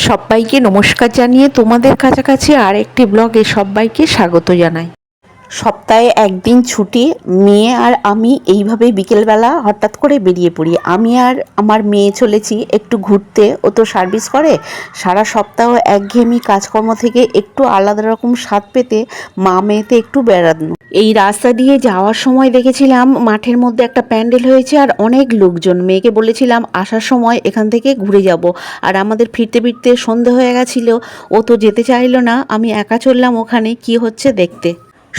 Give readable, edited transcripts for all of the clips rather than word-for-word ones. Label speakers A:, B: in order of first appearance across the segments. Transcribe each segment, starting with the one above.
A: সবাইকে নমস্কার জানিয়ে তোমাদের কাছাকাছি আরেকটি ব্লগে সবাইকে স্বাগত জানাই। সপ্তাহে একদিন ছুটি, মেয়ে আর আমি এইভাবে বিকেলবেলা হঠাৎ করে বেরিয়ে পড়ি। আমি আর আমার মেয়ে চলেছি একটু ঘুরতে। ও তো সার্ভিস করে, সারা সপ্তাহ একঘেয়েমি কাজকর্ম থেকে একটু আলাদা রকম স্বাদ পেতে মা মেয়েতে একটু বেড়ানো। এই রাস্তা দিয়ে যাওয়ার সময় দেখেছিলাম মাঠের মধ্যে একটা প্যান্ডেল হয়েছে আর অনেক লোকজন। মেয়েকে বলেছিলাম আসার সময় এখান থেকে ঘুরে যাব, আর আমাদের ফিরতে ফিরতে সন্ধে হয়ে গেছিল। ও তো যেতে চাইলো না, আমি একা চললাম ওখানে কি হচ্ছে দেখতে।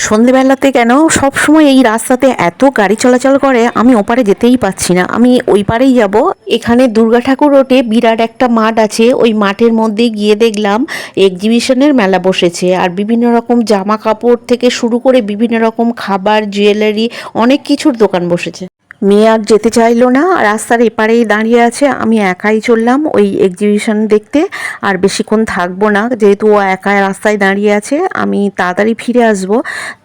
A: সন্ধেবেলাতে কেন সব সময় এই রাস্তাতে এত গাড়ি চলাচল করে, আমি ওপারে যেতেই পাচ্ছি না, আমি ওই পারেই যাব। এখানে দুর্গা ঠাকুর রোডে বিরাট একটা মাঠ আছে, ওই মাঠের মধ্যে গিয়ে দেখলাম এক্সিবিশনের মেলা বসেছে, আর বিভিন্ন রকম জামা কাপড় থেকে শুরু করে বিভিন্ন রকম খাবার, জুয়েলারি, অনেক কিছুর দোকান বসেছে। মেয়ে আর যেতে চাইলো না, রাস্তার এপারেই দাঁড়িয়ে আছে। আমি একাই চললাম ওই এক্সিবিশন দেখতে, আর বেশিক্ষণ থাকবো না, যেহেতু ও একা রাস্তায় দাঁড়িয়ে আছে। আমি তাড়াতাড়ি ফিরে আসবো,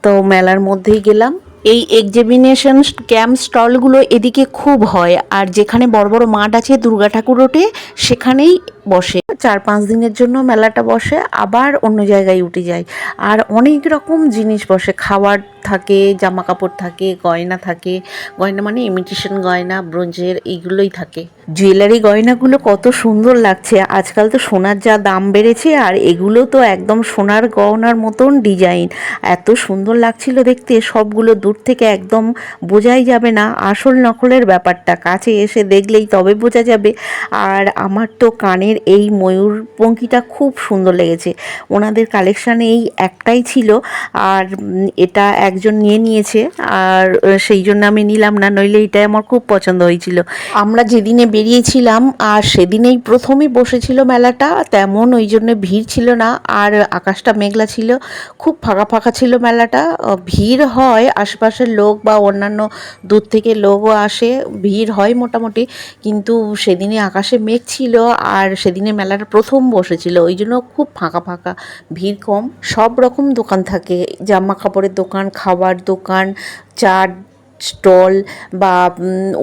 A: তো মেলার মধ্যেই গেলাম। এই এক্সিবিশন ক্যাম্প স্টলগুলো এদিকে খুব হয়, আর যেখানে বড় বড় মাঠ আছে দুর্গা ঠাকুর রোডে সেখানেই বসে। 4-5 দিনের জন্য মেলাটা বসে, আবার অন্য জায়গায় উঠে যায়। আর অনেক রকম জিনিস বসে, খাবার থাকে, জামা কাপড় থাকে, গয়না থাকে। গয়না মানে ইমিটেশন গয়না, ব্রোঞ্জের, এইগুলোই থাকে। জুয়েলারি গয়নাগুলো কত সুন্দর লাগছে। আজকাল তো সোনার যা দাম বেড়েছে, আর এগুলো তো একদম সোনার গয়নার মতন ডিজাইন, এত সুন্দর লাগছিল দেখতে। সবগুলো দূর থেকে একদম বোঝাই যাবে না আসল নকলের ব্যাপারটা, কাছে এসে দেখলেই তবে বোঝা যাবে। আর আমার তো কানের এই ময়ূরপঙ্খিটা খুব সুন্দর লেগেছে। ওনাদের কালেকশানে এই একটাই ছিল, আর এটা একজন নিয়ে নিয়েছে, আর সেই জন্য আমি নিলাম না, নইলে এটাই আমার খুব পছন্দ হয়েছিল। আমরা যেদিনে বেরিয়েছিলাম আর সেদিনেই প্রথমে বসেছিল মেলাটা, তেমন ওই জন্য ভিড় ছিল না, আর আকাশটা মেঘলা ছিল, খুব ফাঁকা ফাঁকা ছিল মেলাটা। ভিড় হয় আশেপাশের লোক বা অন্যান্য দূর থেকে লোকও আসে, ভিড় হয় মোটামুটি, কিন্তু সেদিনে আকাশে মেঘ ছিল, আর সেদিনে মেলাটা প্রথম বসেছিল, ওই জন্য খুব ফাঁকা ফাঁকা, ভিড় কম। সব রকম দোকান থাকে, জামা কাপড়ের দোকান, খাবার দোকান, চাট স্টল বা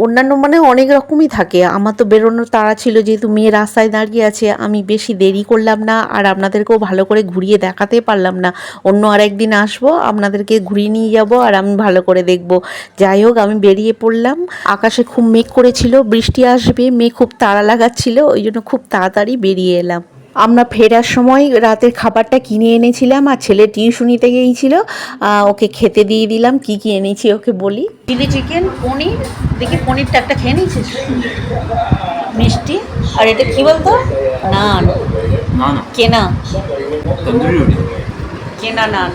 A: অন্যান্য, মানে অনেক রকমই থাকে। আমার তো বেরোনোর তাড়া ছিল, যেহেতু মেয়ে রাস্তায় দাঁড়িয়ে আছে, আমি বেশি দেরি করলাম না, আর আপনাদেরকেও ভালো করে ঘুরিয়ে দেখাতে পারলাম না। অন্য আরেকদিন আসবো, আপনাদেরকে ঘুরিয়ে নিয়ে যাব, আর আমি ভালো করে দেখব। যাই হোক, আমি বেরিয়ে পড়লাম। আকাশে খুব মেঘ করেছিল, বৃষ্টি আসবে, মেঘ খুব তাড়া লাগাচ্ছিল, ওই জন্য খুব তাড়াতাড়ি বেরিয়ে এলাম। আমরা ফেরার সময় রাতের খাবারটা কিনে এনেছিলাম, আর ছেলে টিউশনিতে গিয়েছিল, ওকে খেতে দিয়ে দিলাম। কি কি এনেছি ওকে বলি। চিলি চিকেন, পনির, দেখি পনিরটা একটা খেয়ে নিয়েছিস, মিষ্টি, আর এটা কি বলতো, নান, কেনা কেনা নান,